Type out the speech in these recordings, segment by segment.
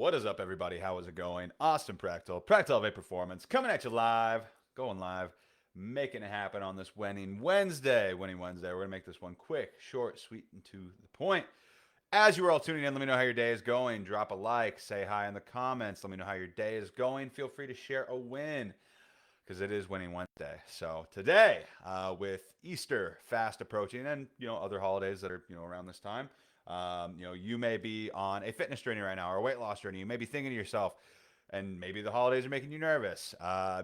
What is up, everybody? How is it going? Austin Prechtelevate Performance, coming at you live, going live, making it happen on this Winning Wednesday. Winning Wednesday. We're going to make this one quick, short, sweet, and to the point. As you are all tuning in, let me know how your day is going. Drop a like, say hi in the comments. Let me know how your day is going. Feel free to share a win because it is Winning Wednesday. So today, with Easter fast approaching, and other holidays that are around this time, you may be on a fitness journey right now or a weight loss journey. You may be thinking to yourself, and maybe the holidays are making you nervous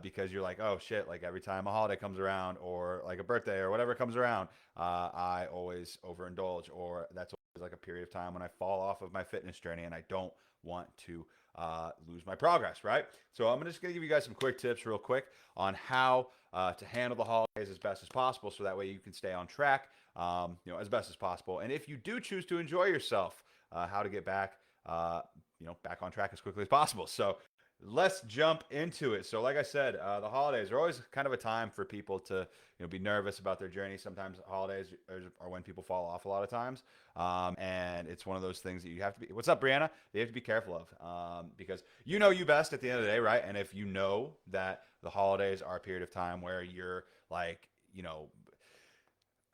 because you're like, oh shit, like every time a holiday comes around or like a birthday or whatever comes around, I always overindulge, or that's always like a period of time when I fall off of my fitness journey and I don't want to lose my progress, right? So I'm just going to give you guys some quick tips real quick on how to handle the holidays as best as possible so that way you can stay on track, as best as possible. And if you do choose to enjoy yourself, how to get back, back on track as quickly as possible. So let's jump into it. So, like I said, the holidays are always kind of a time for people to, be nervous about their journey. Sometimes holidays are when people fall off a lot of times, and it's one of those things that you have to be. What's up, Brianna? You have to be careful of because you know you best at the end of the day, right? And if you know that the holidays are a period of time where you're like,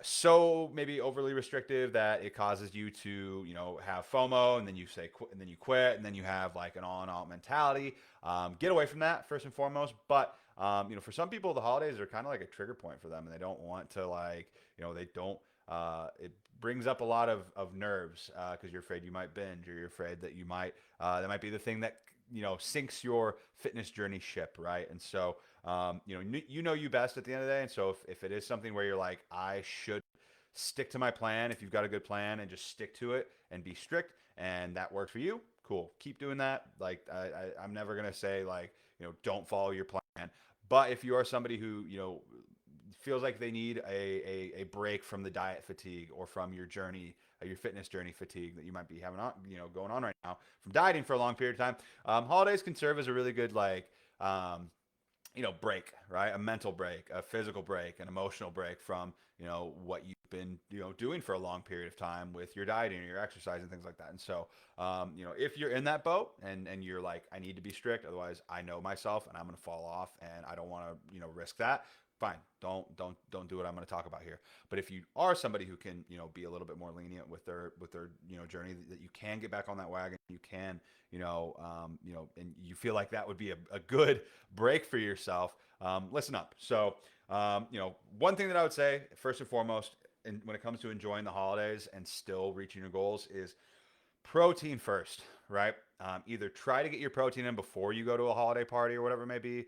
so maybe overly restrictive that it causes you to have FOMO, and then you say and then you quit, and then you have like an all in all mentality. Get away from that first and foremost. But for some people the holidays are kind of like a trigger point for them, and they don't want to they don't it brings up a lot of nerves because you're afraid you might binge, or you're afraid that you might that might be the thing that sinks your fitness journey ship, right? And so you best at the end of the day. And so if it is something where you're like, I should stick to my plan, if you've got a good plan and just stick to it and be strict, and that works for you, cool, keep doing that. Like I'm never gonna say like don't follow your plan. But if you are somebody who feels like they need a break from the diet fatigue or from your journey, your fitness journey fatigue that you might be having on, going on right now from dieting for a long period of time, holidays can serve as a really good break, right? A mental break, a physical break, an emotional break from what you've been doing for a long period of time with your dieting or your exercise and things like that. And so if you're in that boat and you're like, I need to be strict, otherwise I know myself and I'm going to fall off and I don't want to risk that, fine, don't do what I'm going to talk about here. But if you are somebody who can be a little bit more lenient with their journey, that you can get back on that wagon, you can and you feel like that would be a good break for yourself, listen up. So one thing that I would say first and foremost, and when it comes to enjoying the holidays and still reaching your goals, is protein first, right? Either try to get your protein in before you go to a holiday party or whatever it may be,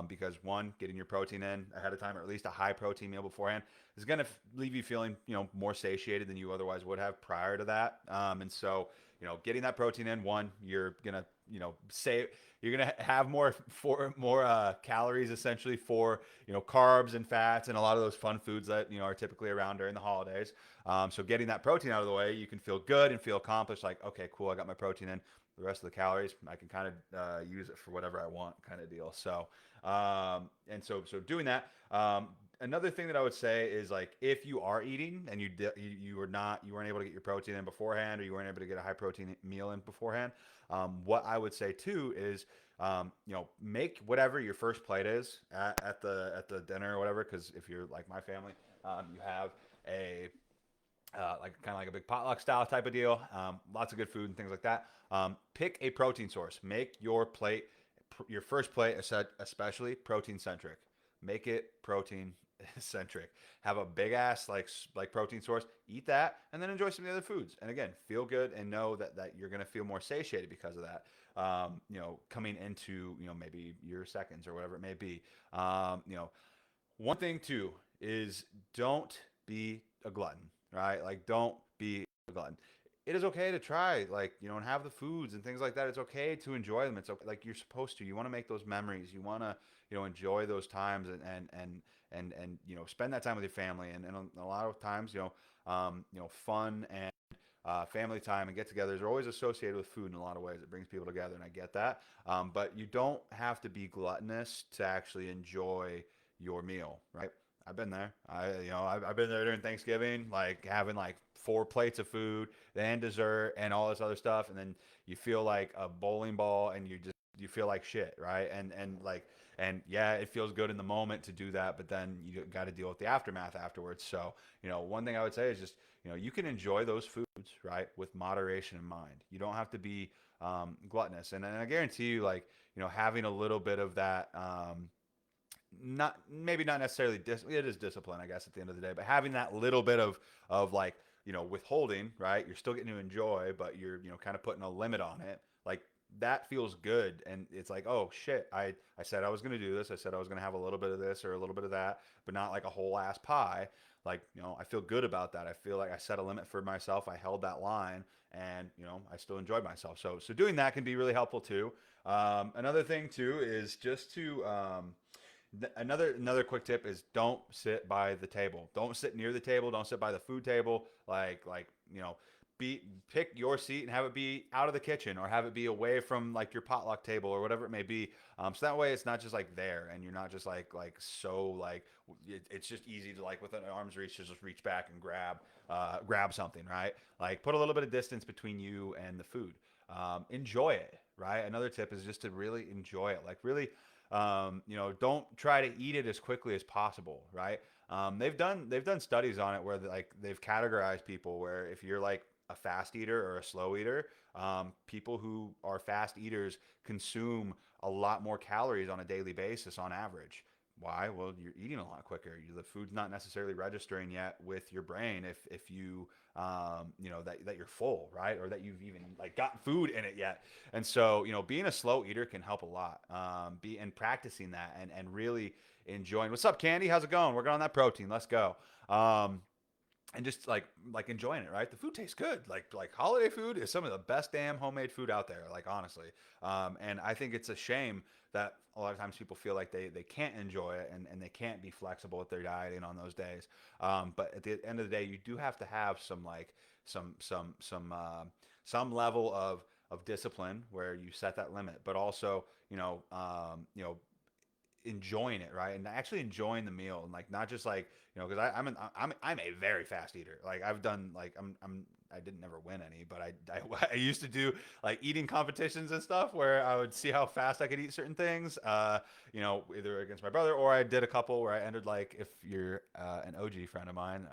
because one, getting your protein in ahead of time, or at least a high protein meal beforehand, is going to leave you feeling more satiated than you otherwise would have prior to that. And so getting that protein in, one, you're gonna say you're gonna have more calories essentially for carbs and fats and a lot of those fun foods that are typically around during the holidays. So getting that protein out of the way, you can feel good and feel accomplished. Like, okay, cool, I got my protein in. The rest of the calories, I can kind of use it for whatever I want, kind of deal. So, so doing that. Another thing that I would say is, like, if you are eating and you weren't able to get your protein in beforehand, or you weren't able to get a high protein meal in beforehand, what I would say too is make whatever your first plate is at the dinner or whatever. Because if you're like my family, you have a like kind of like a big potluck style type of deal. Lots of good food and things like that. Pick a protein source. Make your plate, your first plate, especially protein centric. Make it protein centric. Have a big ass like protein source. Eat that, and then enjoy some of the other foods. And again, feel good and know that you're gonna feel more satiated because of that. Coming into maybe your seconds or whatever it may be. One thing too is don't be a glutton, right? Like, don't be a glutton. It is okay to try, and have the foods and things like that. It's okay to enjoy them. It's okay, like, you're supposed to. You want to make those memories. You want to, enjoy those times and spend that time with your family. And a lot of times, fun and family time and get-togethers are always associated with food in a lot of ways. It brings people together, and I get that. But you don't have to be gluttonous to actually enjoy your meal, right? I've been there. I've been there during Thanksgiving, like having like four plates of food, then dessert, and all this other stuff, and then you feel like a bowling ball, and you feel like shit, right? And yeah, it feels good in the moment to do that, but then you got to deal with the aftermath afterwards. So one thing I would say is just you can enjoy those foods, right, with moderation in mind. You don't have to be gluttonous, and I guarantee you, like having a little bit of that. Not maybe not necessarily it is discipline, I guess, at the end of the day, but having that little bit of like withholding, right, you're still getting to enjoy, but you're kind of putting a limit on it, like that feels good. And it's like, oh shit, I said I was going to do this, I said I was going to have a little bit of this or a little bit of that, but not like a whole ass pie. Like I feel good about that. I feel like I set a limit for myself, I held that line, and I still enjoyed myself. So doing that can be really helpful too. Another thing too is just to another quick tip is don't sit by the table. Don't sit near the table. Don't sit by the food table. Like be pick your seat and have it be out of the kitchen or have it be away from like your potluck table or whatever it may be. So that way it's not just like there and you're not just like so like it's just easy to like within arm's reach to just reach back and grab something, right? Like put a little bit of distance between you and the food. Enjoy it, right? Another tip is just to really enjoy it. Like really don't try to eat it as quickly as possible, right? They've done studies on it where like they've categorized people where if you're like a fast eater or a slow eater, people who are fast eaters consume a lot more calories on a daily basis on average. Why? Well, you're eating a lot quicker. The food's not necessarily registering yet with your brain if you that you're full, right? Or that you've even like got food in it yet. And so being a slow eater can help a lot. Be and practicing that and really enjoying. What's up, Candy? How's it going? Working on that protein. Let's go. And just like enjoying it, right? The food tastes good. Like holiday food is some of the best damn homemade food out there, like honestly. And I think it's a shame that a lot of times people feel like they can't enjoy it and they can't be flexible with their dieting on those days. But at the end of the day, you do have to have some like some level of discipline where you set that limit, but also enjoying it, right? And actually enjoying the meal and like not just like because I'm a very fast eater. Like I've done like I didn't never win any, but I used to do like eating competitions and stuff where I would see how fast I could eat certain things. Either against my brother or I did a couple where I entered like if you're an OG friend of mine.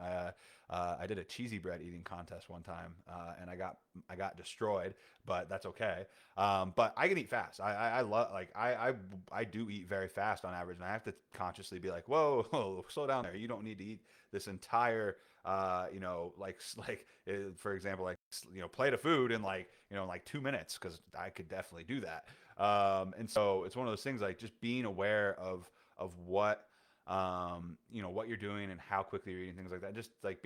I did a cheesy bread eating contest one time, and I got destroyed, but that's okay. But I can eat fast. I love like I do eat very fast on average, and I have to consciously be like, whoa, whoa, slow down there. You don't need to eat this entire for example, like plate of food in like like 2 minutes because I could definitely do that. And so it's one of those things like just being aware of what what you're doing and how quickly you're eating things like that. Just like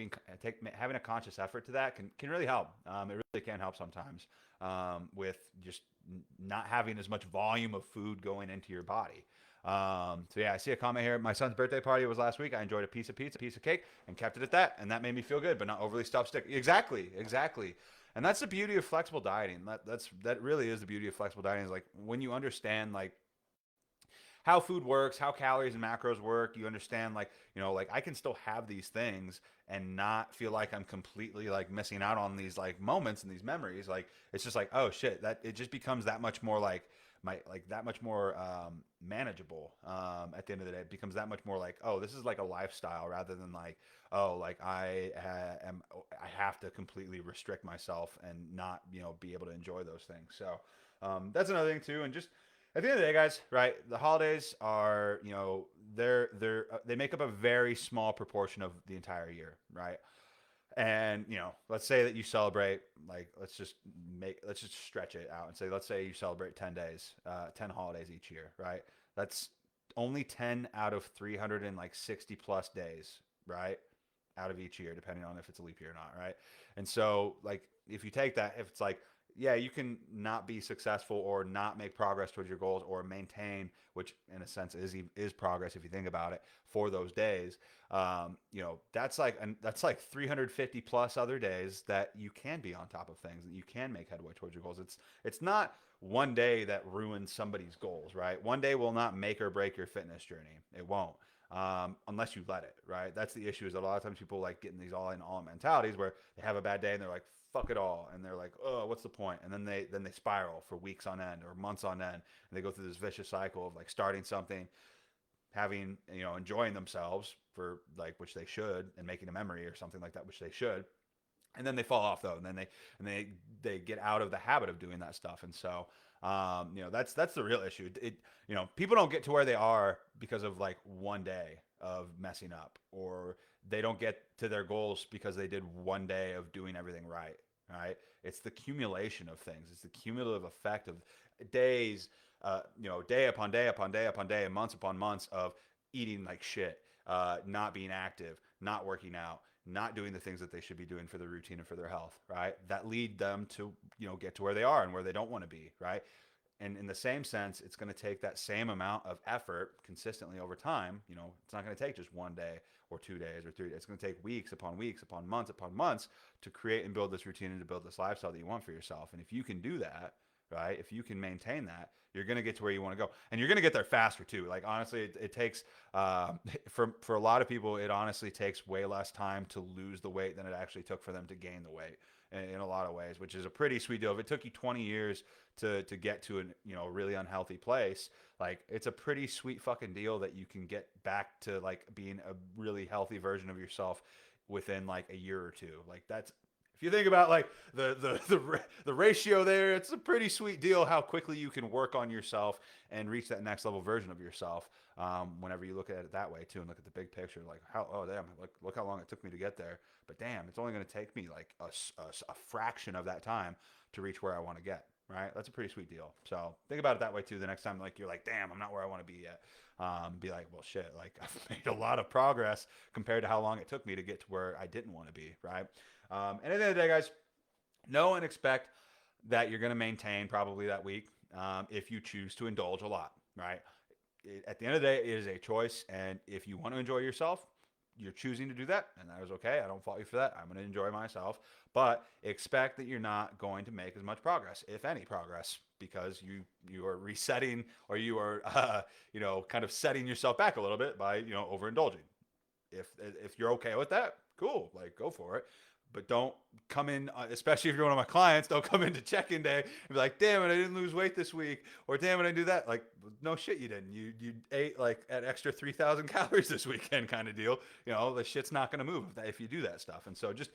having a conscious effort to that can really help. It really can help sometimes with just not having as much volume of food going into your body. So yeah, I see a comment here. My son's birthday party was last week. I enjoyed a piece of pizza, piece of cake, and kept it at that, and that made me feel good, but not overly stuffed stick. Exactly, exactly. And that's the beauty of flexible dieting. That really is the beauty of flexible dieting. Is like when you understand like how food works, how calories and macros work. You understand like I can still have these things and not feel like I'm completely like missing out on these like moments and these memories. Like it's just like, oh shit, that it just becomes that much more like that much more manageable. At the end of the day, it becomes that much more like, oh, this is like a lifestyle rather than like, oh, like I have to completely restrict myself and not be able to enjoy those things. So that's another thing too. And just at the end of the day, guys, right? The holidays are, they make up a very small proportion of the entire year, right? And let's say that you celebrate, like, let's just stretch it out and say, let's say you celebrate 10 days, 10 holidays each year, right? That's only 10 out of 360 plus days, right? Out of each year, depending on if it's a leap year or not, right? And so, like, if you take that, if it's like, yeah, you can not be successful or not make progress towards your goals or maintain, which in a sense is progress if you think about it for those days. That's like 350 plus other days that you can be on top of things that you can make headway towards your goals. It's not one day that ruins somebody's goals, right? One day will not make or break your fitness journey. It won't. unless you let it, right? That's the issue, is that a lot of times people like getting these all in all mentalities where they have a bad day and they're like, fuck it all. And they're like, oh, what's the point? And then they spiral for weeks on end or months on end. And they go through this vicious cycle of like starting something, having, enjoying themselves for like, which they should, and making a memory or something like that, which they should, and then they fall off though, and then they get out of the habit of doing that stuff. And so that's the real issue. People don't get to where they are because of like one day of messing up, or they don't get to their goals because they did one day of doing everything right. Right? It's the accumulation of things. It's the cumulative effect of days, day upon day upon day upon day, and months upon months of eating like shit, not being active, not working out, not doing the things that they should be doing for their routine and for their health, right? That lead them to, get to where they are and where they don't want to be, right? And in the same sense, it's going to take that same amount of effort consistently over time. It's not going to take just one day or 2 days or 3 days. It's going to take weeks upon months to create and build this routine and to build this lifestyle that you want for yourself. And if you can do that, right? If you can maintain that, you're going to get to where you want to go, and you're going to get there faster too. Like honestly, it takes for a lot of people, it honestly takes way less time to lose the weight than it actually took for them to gain the weight in a lot of ways, which is a pretty sweet deal. If it took you 20 years to get to a really unhealthy place, like it's a pretty sweet fucking deal that you can get back to like being a really healthy version of yourself within like a year or two. Like that's, if you think about like the ratio there, it's a pretty sweet deal how quickly you can work on yourself and reach that next level version of yourself. Whenever you look at it that way too, and look at the big picture, like damn, like look how long it took me to get there, but damn, it's only going to take me like a fraction of that time to reach where I want to get. Right? That's a pretty sweet deal. So think about it that way too. The next time like you're like, damn, I'm not where I want to be yet. Be like, well, shit, like I've made a lot of progress compared to how long it took me to get to where I didn't want to be. Right? And at the end of the day, guys, know and expect that you're going to maintain probably that week if you choose to indulge a lot, right? At the end of the day, it is a choice. And if you want to enjoy yourself, you're choosing to do that. And that is okay. I don't fault you for that. I'm going to enjoy myself. But expect that you're not going to make as much progress, if any progress, because you are resetting, or you are, kind of setting yourself back a little bit by, overindulging. If you're okay with that, cool, like go for it. But don't come in, especially if you're one of my clients, don't come into check-in day and be like, damn it, I didn't lose weight this week, or damn it, I do that. Like, no shit, you didn't. You ate like an extra 3,000 calories this weekend, kind of deal. The shit's not going to move if you do that stuff. And so just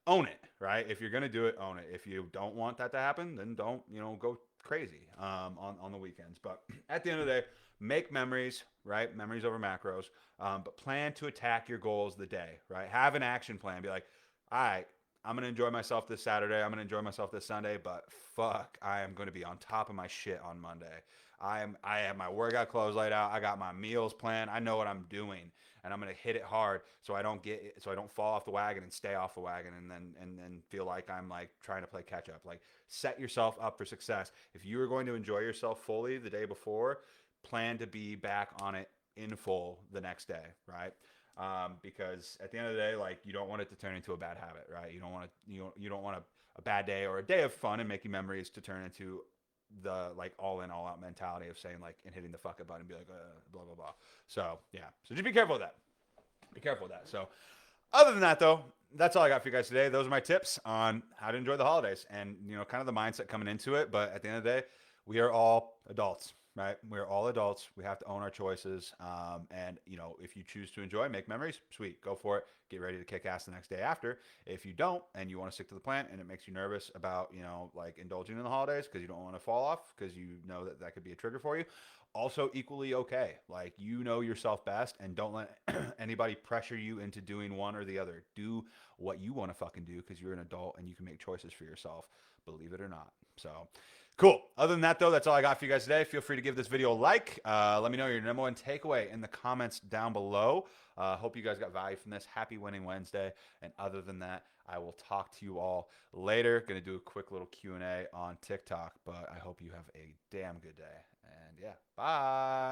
own it, right? If you're going to do it, own it. If you don't want that to happen, then don't, go crazy on the weekends. But at the end of the day, make memories, right? Memories over macros. But plan to attack your goals the day, right? Have an action plan. Be like, all right, I'm going to enjoy myself this Saturday. I'm going to enjoy myself this Sunday, but fuck, I am going to be on top of my shit on Monday. I have my workout clothes laid out. I got my meals planned. I know what I'm doing, and I'm going to hit it hard so I don't fall off the wagon and stay off the wagon and then feel like I'm like trying to play catch up. Like set yourself up for success. If you are going to enjoy yourself fully the day before, plan to be back on it in full the next day, right? Because at the end of the day, like you don't want it to turn into a bad habit, right? You don't want a bad day or a day of fun and making memories to turn into the like all in all out mentality of saying like and hitting the fuck up button and be like blah blah blah. So yeah, so just be careful of that. Be careful of that. So other than that though, that's all I got for you guys today. Those are my tips on how to enjoy the holidays and kind of the mindset coming into it. But at the end of the day, we are all adults. Right? We're all adults. We have to own our choices. And, if you choose to enjoy, make memories, sweet, go for it. Get ready to kick ass the next day after. If you don't, and you want to stick to the plan and it makes you nervous about, like indulging in the holidays because you don't want to fall off because you know that could be a trigger for you, also equally okay. Like, yourself best and don't let anybody pressure you into doing one or the other. Do what you want to fucking do because you're an adult and you can make choices for yourself, believe it or not. So, cool. Other than that, though, that's all I got for you guys today. Feel free to give this video a like. Let me know your number one takeaway in the comments down below. Hope you guys got value from this. Happy Winning Wednesday. And other than that, I will talk to you all later. Going to do a quick little Q&A on TikTok, but I hope you have a damn good day. And yeah, bye.